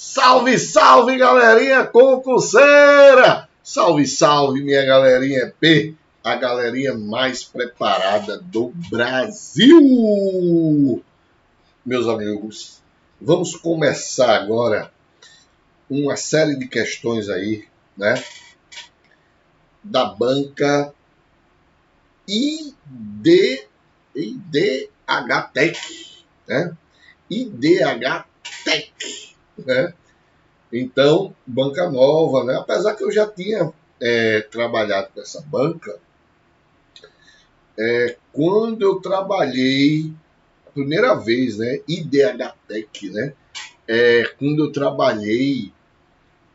Salve, salve, galerinha concurseira! Salve, salve, minha galerinha EP, a galerinha mais preparada do Brasil! Meus amigos, vamos começar agora uma série de questões aí, né? Da banca IDH Tech, né? IDH Tech, né? Então, banca nova, né? Apesar que eu já tinha trabalhado com essa banca, quando eu trabalhei a primeira vez, né? IDH Tech, né? Quando eu trabalhei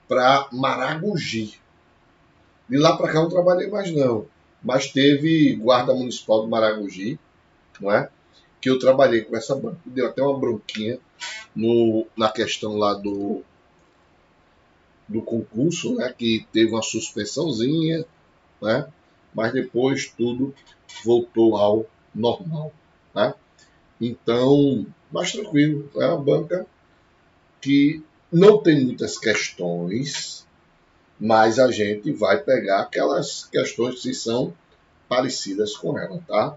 para Maragogi. De lá para cá eu não trabalhei mais não, mas teve guarda municipal de Maragogi, não é? Que eu trabalhei com essa banca. Deu até uma bronquinha na questão lá do concurso, né, que teve uma suspensãozinha, né, mas depois tudo voltou ao normal, né? Então, mais tranquilo, é uma banca que não tem muitas questões, mas a gente vai pegar aquelas questões que são parecidas com ela, tá?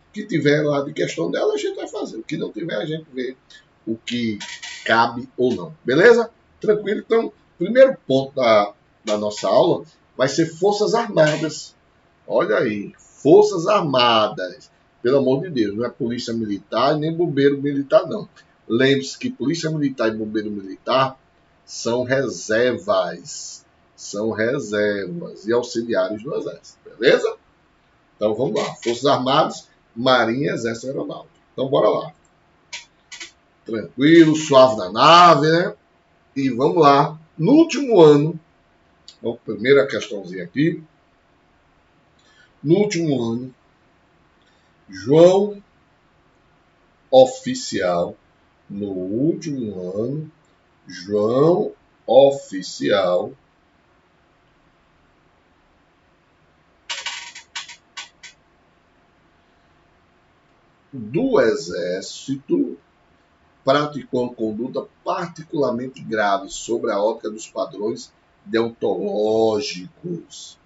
O que tiver lá de questão dela, a gente vai fazer. O que não tiver, a gente vê o que cabe ou não. Beleza? Tranquilo? Então, primeiro ponto da nossa aula vai ser Forças Armadas. Olha aí, Forças Armadas. Pelo amor de Deus, não é Polícia Militar nem Bombeiro Militar, não. Lembre-se que Polícia Militar e Bombeiro Militar são reservas. São reservas e auxiliares do Exército. Beleza? Então, vamos lá. Forças Armadas, Marinha, Exército e Aeronáutica. Então, bora lá. Tranquilo, suave na nave, né? E vamos lá. No último ano, então, primeira questãozinha aqui. No último ano, João Oficial, no último ano, João Oficial do Exército praticou uma conduta particularmente grave sobre a ótica dos padrões deontológicos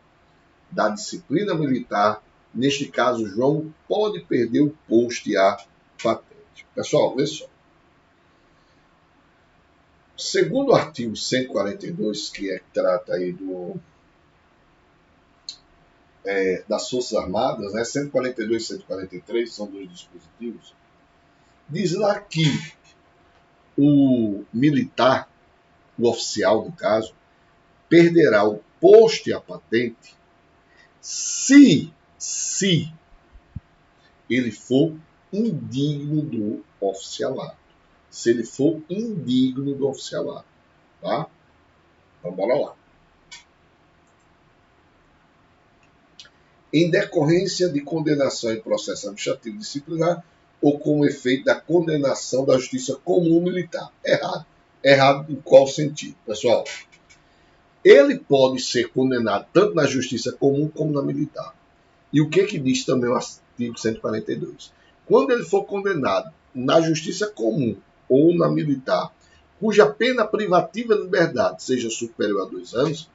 da disciplina militar. Neste caso, João pode perder o posto e a patente. Pessoal, vê só. Segundo o artigo 142, que trata aí das Forças Armadas, né? 142 e 143 são dois dispositivos, diz lá que o militar, o oficial no caso, perderá o posto e a patente se ele for indigno do oficialato. Se ele for indigno do oficialato, tá? Então, bora lá. Em decorrência de condenação em processo administrativo disciplinar ou como efeito da condenação da justiça comum militar. Errado. Errado em qual sentido? Pessoal, ele pode ser condenado tanto na justiça comum como na militar. E o que diz também o artigo 142? Quando ele for condenado na justiça comum ou na militar, cuja pena privativa de liberdade seja superior a 2 anos,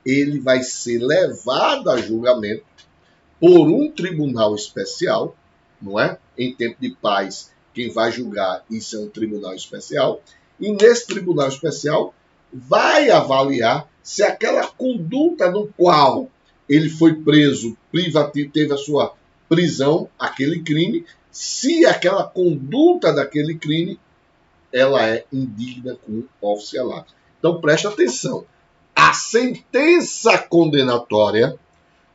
ele vai ser levado a julgamento por um tribunal especial, não é? Em tempo de paz, quem vai julgar isso é um tribunal especial, e nesse tribunal especial vai avaliar se aquela conduta no qual ele foi preso, teve a sua prisão, aquele crime, se aquela conduta daquele crime ela é indigna com o oficialato. Então preste atenção. A sentença condenatória,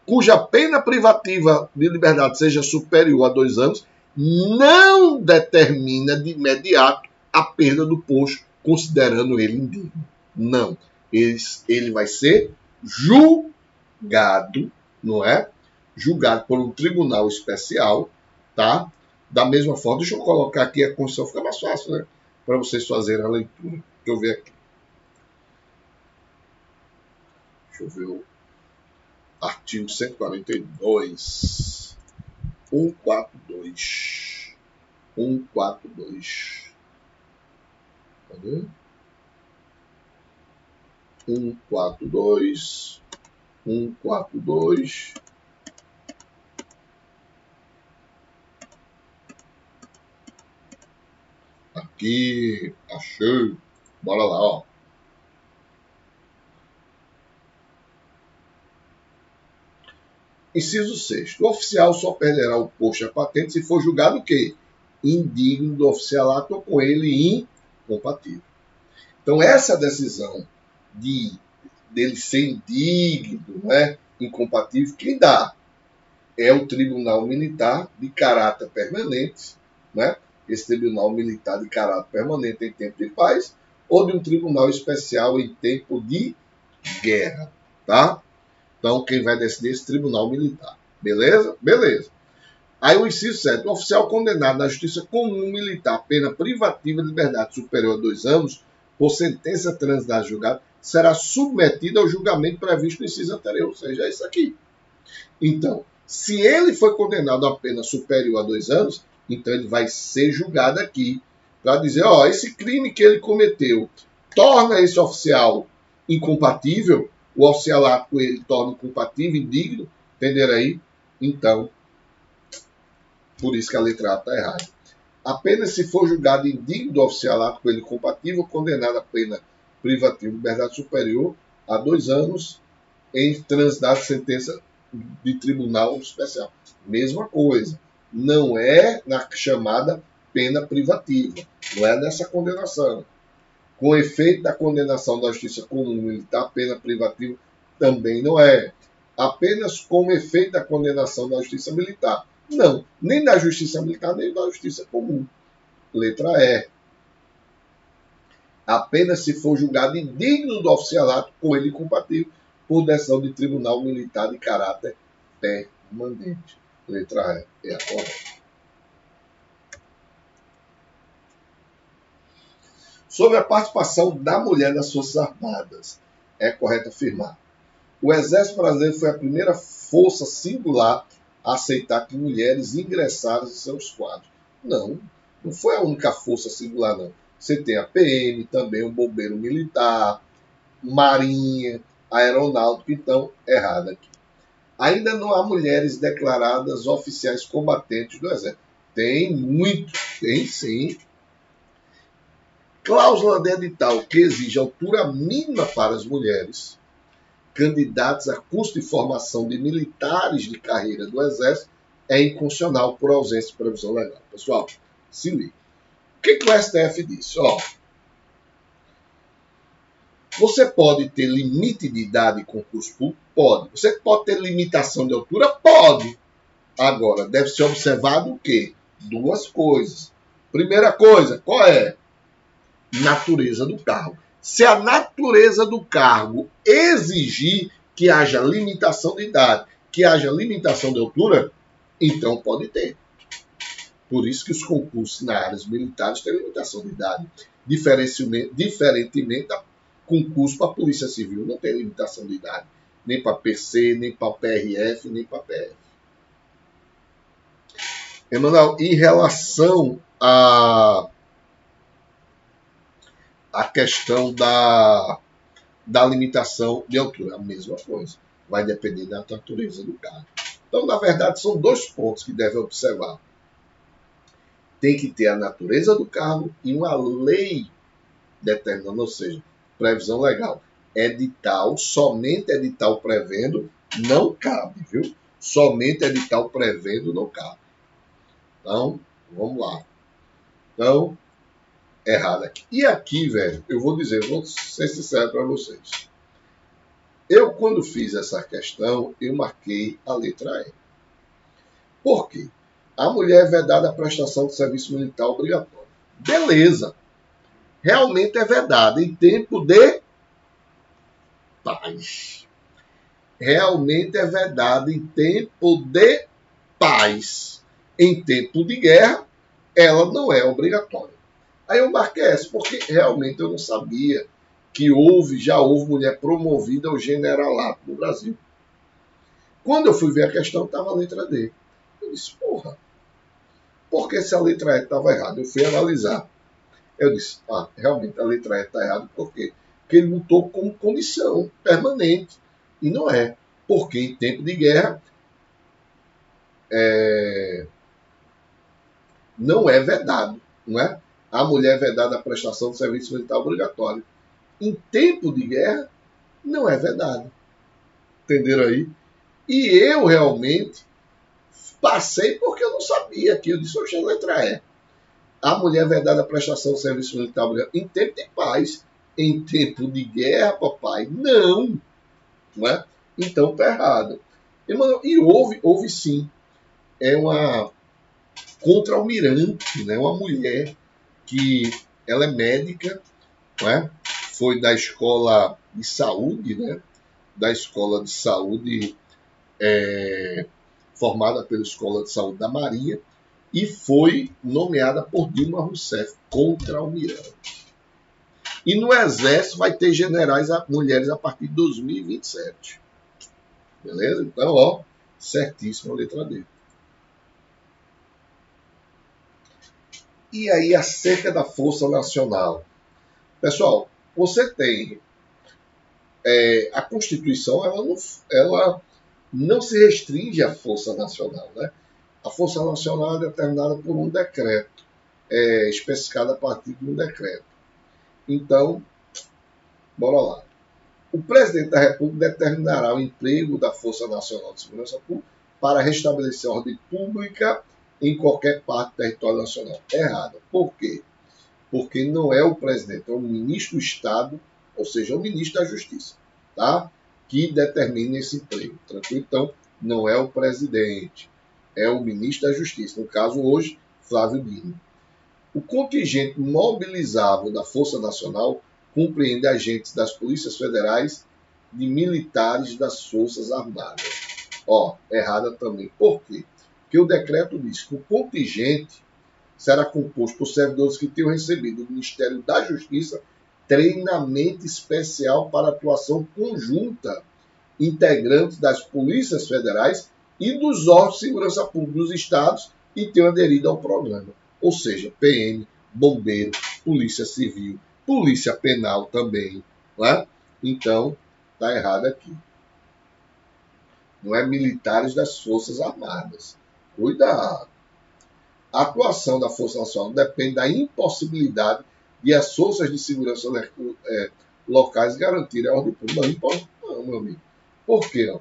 cuja pena privativa de liberdade seja superior a 2 anos, não determina de imediato a perda do posto, considerando ele indigno. Não. Ele vai ser julgado, não é? Julgado por um tribunal especial, tá? Da mesma forma, deixa eu colocar aqui a Constituição, fica mais fácil, né? Para vocês fazerem a leitura. Deixa eu ver aqui. Deixa eu ver o artigo 142. 142. Cadê? 142, 142. Aqui, achei. Bora lá, ó. Inciso 6. O oficial só perderá o posto e a patente se for julgado o quê? Indigno do oficialato ou com ele incompatível. Então, essa decisão dele ser indigno, né, incompatível, quem dá é o Tribunal Militar de caráter permanente, né? Esse Tribunal Militar de caráter permanente em tempo de paz, ou de um Tribunal Especial em tempo de guerra, tá? Então, quem vai decidir é esse Tribunal Militar. Beleza? Beleza. Aí o inciso 7. O oficial condenado na Justiça Comum Militar a pena privativa de liberdade superior a 2 anos, por sentença transitada julgada, será submetido ao julgamento previsto no inciso anterior. Ou seja, é isso aqui. Então, se ele foi condenado a pena superior a 2 anos, então ele vai ser julgado aqui para dizer, ó, esse crime que ele cometeu torna esse oficial incompatível, o oficialato com ele torna incompatível, indigno, entenderam aí? Então, por isso que a letra A está errada. Apenas se for julgado indigno do oficialato com ele compatível, condenado a pena privativa de liberdade superior a 2 anos em transitada sentença de tribunal especial. Mesma coisa. Não é na chamada pena privativa. Não é nessa condenação. Com efeito da condenação da Justiça Comum Militar, pena privativa também não é. Apenas com efeito da condenação da Justiça Militar. Não, nem da Justiça Militar, nem da Justiça Comum. Letra E. Apenas se for julgado indigno do oficialato com ele incompatível por decisão de tribunal militar de caráter permanente. Letra E é a correta. Sobre a participação da mulher nas Forças Armadas, é correto afirmar. O Exército Brasileiro foi a primeira força singular a aceitar que mulheres ingressaram em seus quadros. Não, não foi a única força singular, não. Você tem a PM, também o Bombeiro Militar, Marinha, Aeronáutica, então, errado aqui. Ainda não há mulheres declaradas oficiais combatentes do Exército. Tem muito, tem sim. Cláusula de edital que exige altura mínima para as mulheres candidatos a curso de formação de militares de carreira do Exército é inconstitucional por ausência de previsão legal. Pessoal, se liga. O que o STF disse? Ó, você pode ter limite de idade em concurso público? Pode. Você pode ter limitação de altura? Pode. Agora, deve ser observado o quê? Duas coisas. Primeira coisa, qual é? Natureza do cargo. Se a natureza do cargo exigir que haja limitação de idade, que haja limitação de altura, então pode ter. Por isso que os concursos na áreas militares têm limitação de idade. Diferentemente da concurso para a Polícia Civil, não tem limitação de idade. Nem para PC, nem para PRF, nem para PF. Emanuel, em relação a questão da limitação de altura, a mesma coisa. Vai depender da natureza do cargo. Então, na verdade, são dois pontos que devem observar. Tem que ter a natureza do cargo e uma lei determinando, ou seja, previsão legal. Edital, somente edital prevendo, não cabe, viu? Somente edital prevendo não cabe. Então, vamos lá. Então, errado aqui. E aqui, velho, eu vou dizer, vou ser sincero para vocês. Eu, quando fiz essa questão, eu marquei a letra E. Por quê? A mulher é vedada a prestação de serviço militar obrigatório. Beleza. Realmente é vedada em tempo de paz. Realmente é vedada em tempo de paz. Em tempo de guerra, ela não é obrigatória. Aí eu marquei essa, porque realmente eu não sabia que já houve mulher promovida ao generalato no Brasil. Quando eu fui ver a questão, estava a letra D. Eu disse, porra, por que se a letra E estava errada? Eu fui analisar. Eu disse, realmente a letra E está errada, por quê? porque ele lutou como condição permanente. E não é. Porque em tempo de guerra não é vedado, não é? A mulher é vedada a prestação de serviço militar obrigatório. Em tempo de guerra, não é vedado. Entenderam aí? E eu realmente passei porque eu não sabia que eu disse, oxe, a letra E. A mulher é vedada a prestação de serviço militar obrigatório em tempo de paz. Em tempo de guerra, papai, não. Não é? Então tá errado. E houve sim. É uma contra-almirante, né? Uma mulher que ela é médica, não é? Foi da escola de saúde, né? Da escola de saúde formada pela Escola de Saúde da Marinha e foi nomeada por Dilma Rousseff contra-almirante. E no Exército vai ter generais mulheres a partir de 2027. Beleza? Então, ó, certíssimo a letra D. E aí, acerca da Força Nacional. Pessoal, você tem a Constituição, ela não se restringe à Força Nacional, né? A Força Nacional é determinada por um decreto, especificada a partir de um decreto. Então, bora lá. O presidente da República determinará o emprego da Força Nacional de Segurança Pública para restabelecer a ordem pública em qualquer parte do território nacional. Errado. Por quê? Porque não é o presidente, é o ministro do Estado, ou seja, o ministro da Justiça, tá? Que determina esse emprego. Tranquilo? Então, não é o presidente, é o ministro da Justiça. No caso, hoje, Flávio Dino. O contingente mobilizável da Força Nacional compreende agentes das polícias federais e militares das Forças Armadas. Ó, errada também. Por quê? Porque o decreto diz que o contingente será composto por servidores que tenham recebido do Ministério da Justiça treinamento especial para atuação conjunta, integrantes das polícias federais e dos órgãos de segurança pública dos estados e tenham aderido ao programa. Ou seja, PM, bombeiro, polícia civil, polícia penal também. Não é? Então, está errado aqui. Não é militares das Forças Armadas. Cuidado. A atuação da Força Nacional depende da impossibilidade de as forças de segurança locais garantirem a ordem pública. Não, meu amigo. Por quê? Não?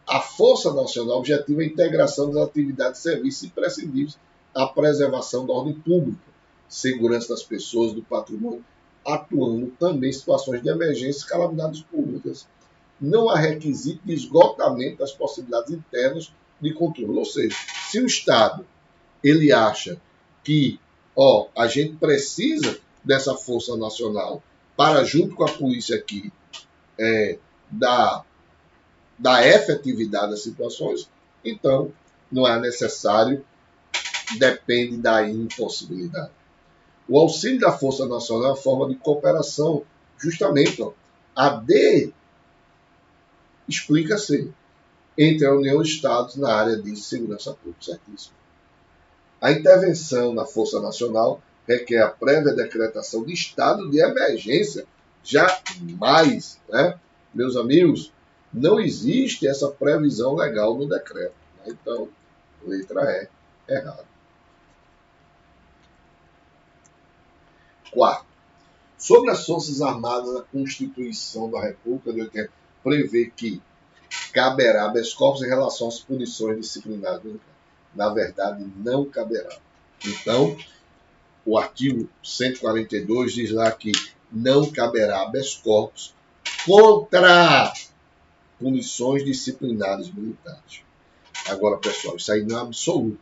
A Força Nacional objetiva a integração das atividades e serviços imprescindíveis à preservação da ordem pública, segurança das pessoas, do patrimônio, atuando também em situações de emergência e calamidades públicas. Não há requisito de esgotamento das possibilidades internas de controle. Ou seja, se o Estado ele acha que a gente precisa dessa Força Nacional para, junto com a polícia aqui, dar efetividade às situações, então não é necessário, depende da impossibilidade. O auxílio da Força Nacional é uma forma de cooperação, justamente, a D explica-se, entre a União e os Estados na área de segurança pública, certíssimo. A intervenção na Força Nacional requer a prévia decretação de estado de emergência. Jamais, né? Meus amigos, não existe essa previsão legal no decreto. Né? Então, letra E, errado. Quarto, sobre as Forças Armadas, a Constituição da República de 80 prevê que caberá habeas corpus em relação às punições disciplinares. Na verdade, não caberá. Então, o artigo 142 diz lá que não caberá habeas corpus contra punições disciplinares militares. Agora, pessoal, isso aí não é absoluto.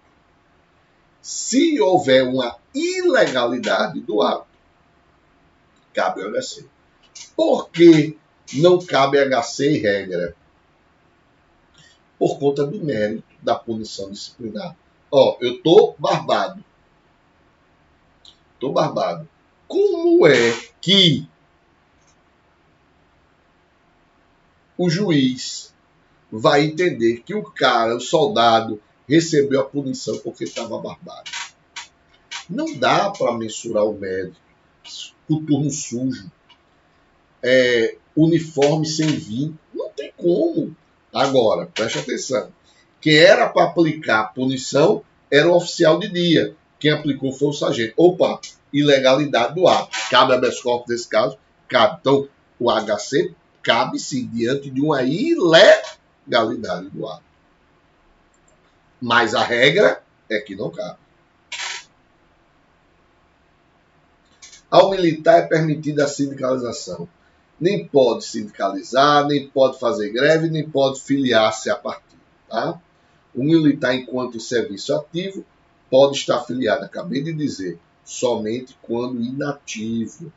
Se houver uma ilegalidade do ato, cabe o HC. Por que não cabe HC e regra? Por conta do mérito da punição disciplinar. Eu estou barbado. Como é que o juiz vai entender que o cara, o soldado, recebeu a punição porque estava barbado? Não dá para mensurar o mérito. O turno sujo. uniforme sem vínculo. Não tem como. Agora, preste atenção. Quem era para aplicar a punição era o oficial de dia. Quem aplicou foi o sargento. Opa, ilegalidade do ato. Cabe habeas corpus nesse caso? Cabe. Então, o HC cabe sim diante de uma ilegalidade do ato. Mas a regra é que não cabe. Ao militar é permitida a sindicalização. Nem pode sindicalizar, nem pode fazer greve, nem pode filiar-se a partido. Tá? O militar, enquanto serviço ativo, pode estar filiado, acabei de dizer, somente quando inativo.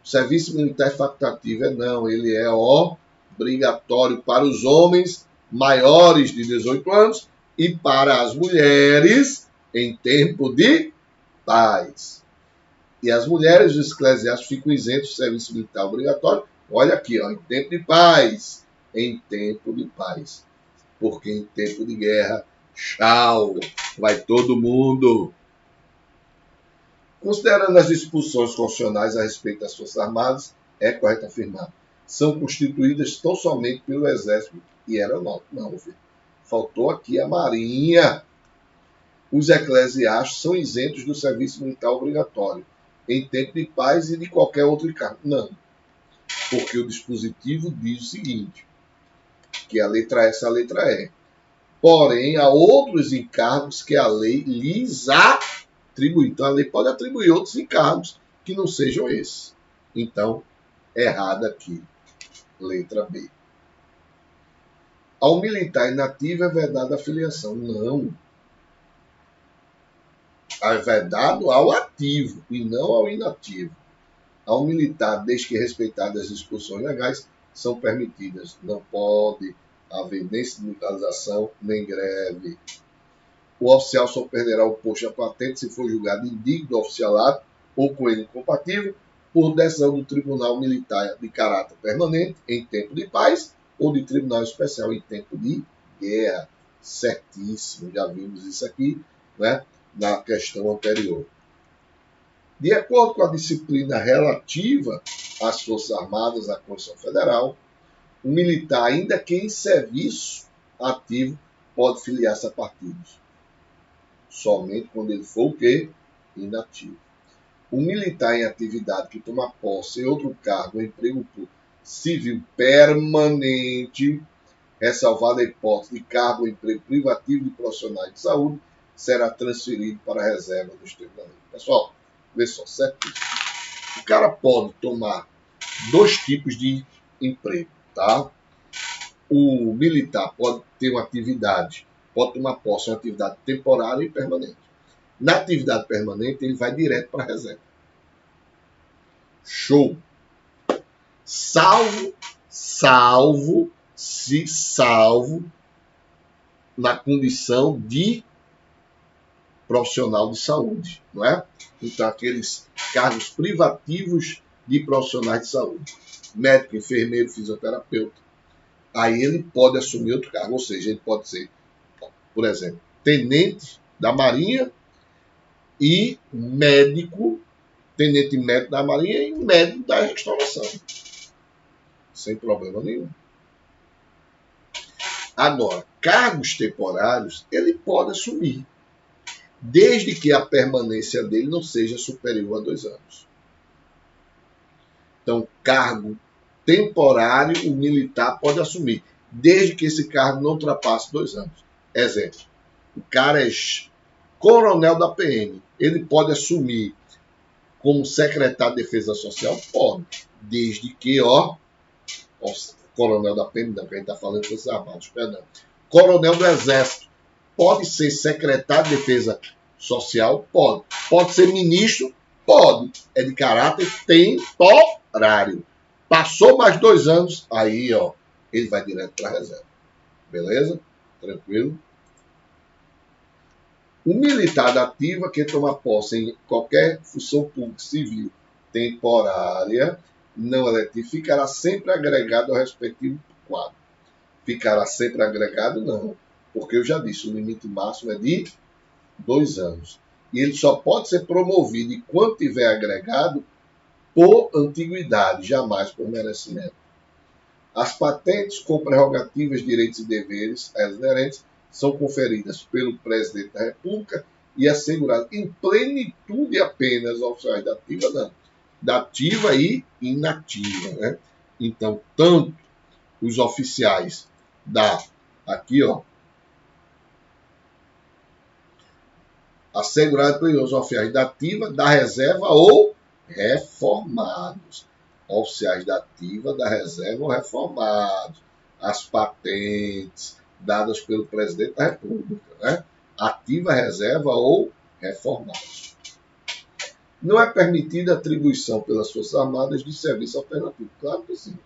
O serviço militar é facultativo, não, ele é obrigatório para os homens maiores de 18 anos e para as mulheres em tempo de paz. E as mulheres dos eclesiásticos ficam isentos do serviço militar obrigatório. Olha aqui, ó, em tempo de paz. Em tempo de paz. Porque em tempo de guerra, tchau, vai todo mundo. Considerando as disposições constitucionais a respeito das Forças Armadas, é correto afirmar, são constituídas tão somente pelo Exército e Aeronáutica. Não, filho. Faltou aqui a Marinha. Os eclesiásticos são isentos do serviço militar obrigatório em tempo de paz e de qualquer outro encargo. Não, porque o dispositivo diz o seguinte, que a letra S é a letra E. Porém, há outros encargos que a lei lhes atribui. Então, a lei pode atribuir outros encargos que não sejam esses. Então, errado aqui. Letra B. Ao militar inativo é vedada a filiação. Não. É vedado ao ativo e não ao inativo. Ao militar, desde que respeitadas as disposições legais, são permitidas. Não pode haver nem sindicalização, nem greve. O oficial só perderá o posto a patente se for julgado indigno do oficialato ou com ele incompatível por decisão do Tribunal Militar de caráter permanente em tempo de paz ou de Tribunal Especial em tempo de guerra. Certíssimo, já vimos isso aqui, né, na questão anterior. De acordo com a disciplina relativa às Forças Armadas da Constituição Federal, o militar, ainda que em serviço ativo, pode filiar-se a partidos. Somente quando ele for o quê? Inativo. O militar em atividade que toma posse em outro cargo ou emprego civil permanente, ressalvada a hipótese de cargo ou emprego privativo de profissionais de saúde, será transferido para a reserva dos tribunais. Pessoal, vê só, certo? O cara pode tomar dois tipos de emprego, tá? O militar pode ter uma atividade, pode tomar posse de uma atividade temporária e permanente. Na atividade permanente, ele vai direto para a reserva. Show! Salvo na condição de profissional de saúde, não é? Então, aqueles cargos privativos de profissionais de saúde, médico, enfermeiro, fisioterapeuta, aí ele pode assumir outro cargo, ou seja, ele pode ser, por exemplo, tenente da Marinha e médico, tenente médico da Marinha e médico da restauração, sem problema nenhum. Agora, cargos temporários, ele pode assumir, desde que a permanência dele não seja superior a 2 anos. Então, cargo temporário, o militar pode assumir, desde que esse cargo não ultrapasse 2 anos. Exemplo, o cara é coronel da PM, ele pode assumir como secretário de Defesa Social? Pode, desde que, coronel da PM, não, que a gente está falando de Forças Armadas, perdão. Coronel do Exército, pode ser secretário de Defesa Social? Pode. Pode ser ministro? Pode. É de caráter temporário. Passou mais 2 anos, aí, ele vai direto para a reserva. Beleza? Tranquilo? O militar da ativa que toma posse em qualquer função pública civil temporária não eletiva ficará sempre agregado ao respectivo quadro. Ficará sempre agregado? Não. Porque eu já disse, o limite máximo é de 2 anos. E ele só pode ser promovido enquanto tiver agregado por antiguidade, jamais por merecimento. As patentes com prerrogativas, direitos e deveres a elas inerentes são conferidas pelo Presidente da República e asseguradas em plenitude apenas aos oficiais da ativa, não, da ativa e inativa, né? Então, tanto os oficiais aqui, ó, assegurado pelos oficiais da ativa, da reserva ou reformados. Oficiais da ativa, da reserva ou reformados. As patentes dadas pelo Presidente da República, né? Ativa, reserva ou reformados. Não é permitida a atribuição pelas Forças Armadas de serviço alternativo. Claro que sim.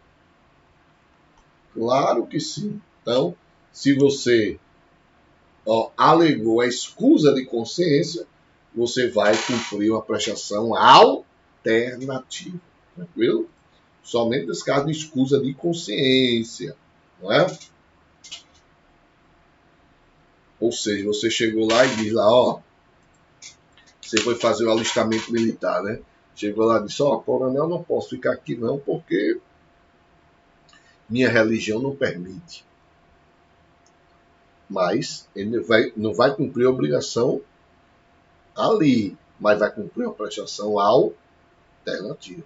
Claro que sim. Então, se você alegou a escusa de consciência, você vai cumprir uma prestação alternativa. Tranquilo? Somente nesse caso de escusa de consciência. Não é? Ou seja, você chegou lá e diz lá, ó, você foi fazer o alistamento militar, né? Chegou lá e disse, ó, coronel, não posso ficar aqui não, porque minha religião não permite. Mas ele não vai cumprir a obrigação ali, mas vai cumprir uma prestação alternativa.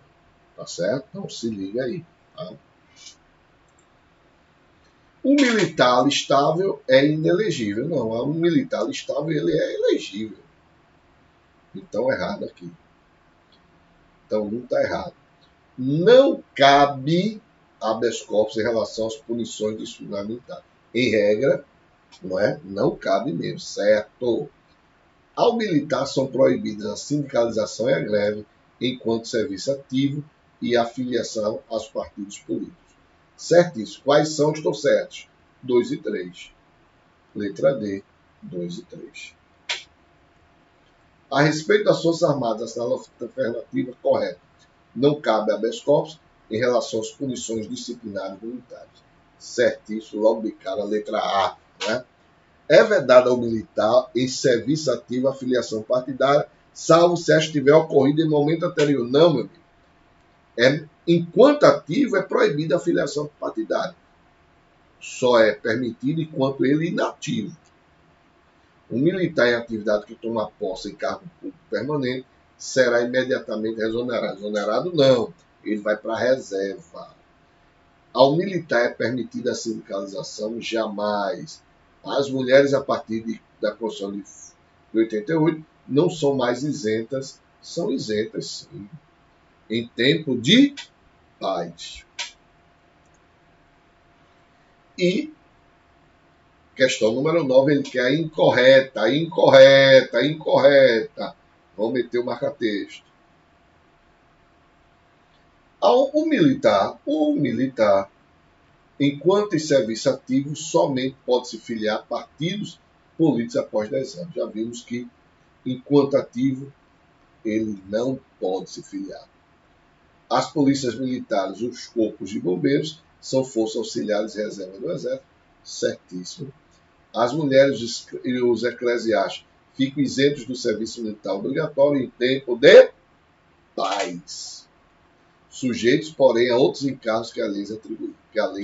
Tá certo? Então se liga aí. Tá? O militar alistável é inelegível. Não, o militar alistável ele é elegível. Então errado aqui. Então não está errado. Não cabe habeas corpus em relação às punições disciplinares militares. Em regra, não cabe mesmo, certo? Ao militar são proibidas a sindicalização e a greve enquanto serviço ativo e a filiação aos partidos políticos. Certíssimo. Quais são? Estou certos. 2 e 3. Letra D, 2 e 3. A respeito das Forças Armadas, assinala a alternativa correta. Não cabe habeas corpus em relação às punições disciplinares militares. Certíssimo, logo de cara, letra A. Né? É vedada ao militar em serviço ativo a filiação partidária, salvo se esta tiver ocorrido em momento anterior. Não, meu amigo. Enquanto ativo, é proibida a filiação partidária. Só é permitido enquanto ele é inativo. Um militar em atividade que toma posse em cargo público permanente será imediatamente exonerado. Exonerado não, ele vai para a reserva. Ao militar é permitida a sindicalização? Jamais. As mulheres, a partir da Constituição de 88, não são mais isentas, são isentas sim, em tempo de paz. E questão número 9, ele quer incorreta. Vamos meter o marca-texto. O militar, enquanto em serviço ativo, somente pode se filiar a partidos políticos após 10 anos. Já vimos que, enquanto ativo, ele não pode se filiar. As polícias militares, os corpos de bombeiros, são forças auxiliares e reserva do Exército. Certíssimo. As mulheres e os eclesiásticos ficam isentos do serviço militar obrigatório em tempo de paz. Sujeitos, porém, a outros encargos que a lei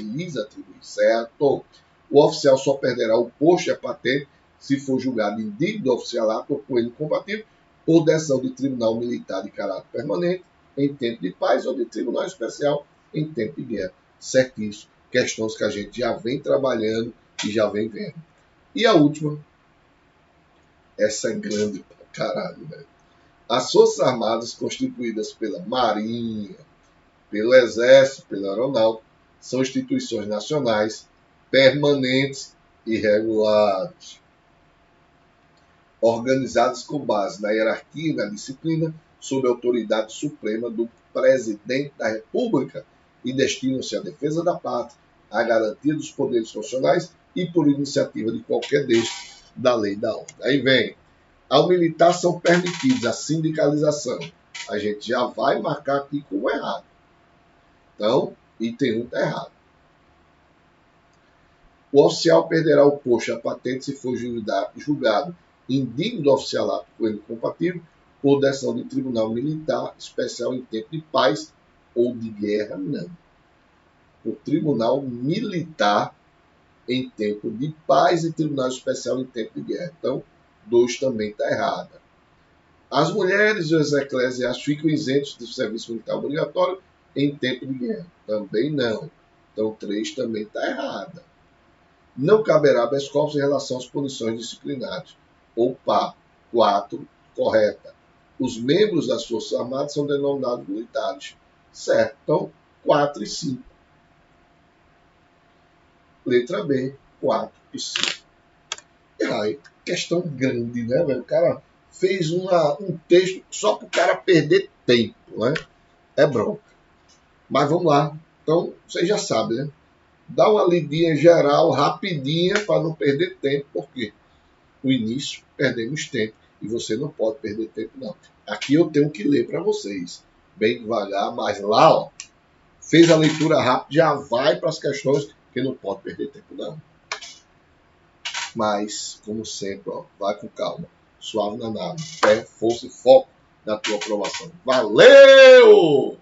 lhes atribui, certo? O oficial só perderá o posto e a patente se for julgado indigno do oficialato ou com ele incompatível por decisão de tribunal militar de caráter permanente em tempo de paz ou de tribunal especial em tempo de guerra. Certíssimo. Questões que a gente já vem trabalhando e já vem vendo. E a última, essa é grande pra caralho, velho. As Forças Armadas, constituídas pela Marinha, pelo Exército, pela Aeronáutica, são instituições nacionais, permanentes e regulares, organizadas com base na hierarquia e na disciplina, sob a autoridade suprema do Presidente da República e destinam-se à defesa da pátria, à garantia dos poderes constitucionais e por iniciativa de qualquer destes, da lei e da ordem. Aí vem, ao militar são permitidos a sindicalização. A gente já vai marcar aqui como errado. Então, item 1 está errado. O oficial perderá o posto e a patente se for julgado indigno do oficialato com ele incompatível ou decisão de tribunal militar especial em tempo de paz ou de guerra, não. O tribunal militar em tempo de paz e tribunal especial em tempo de guerra. Então, 2 também está errada. As mulheres e os eclesiásticos ficam isentos do serviço militar obrigatório em tempo de guerra. Também não. Então, 3 também está errada. Não caberá habeas corpus em relação às punições disciplinares. Opa, 4, correta. Os membros das Forças Armadas são denominados militares. Certo. Então, 4 e 5. Letra B, 4 e 5. E aí, questão grande, né, velho? O cara fez um texto só para o cara perder tempo, né? É bronca. Mas vamos lá. Então, vocês já sabem, né? Dá uma lidinha geral, rapidinha, para não perder tempo, porque o início perdemos tempo e você não pode perder tempo, não. Aqui eu tenho que ler para vocês, bem devagar, mas lá, ó, fez a leitura rápida, já vai para as questões, que não pode perder tempo, não. Mas, como sempre, ó, vai com calma, suave na nave, fé, força e foco na tua aprovação. Valeu!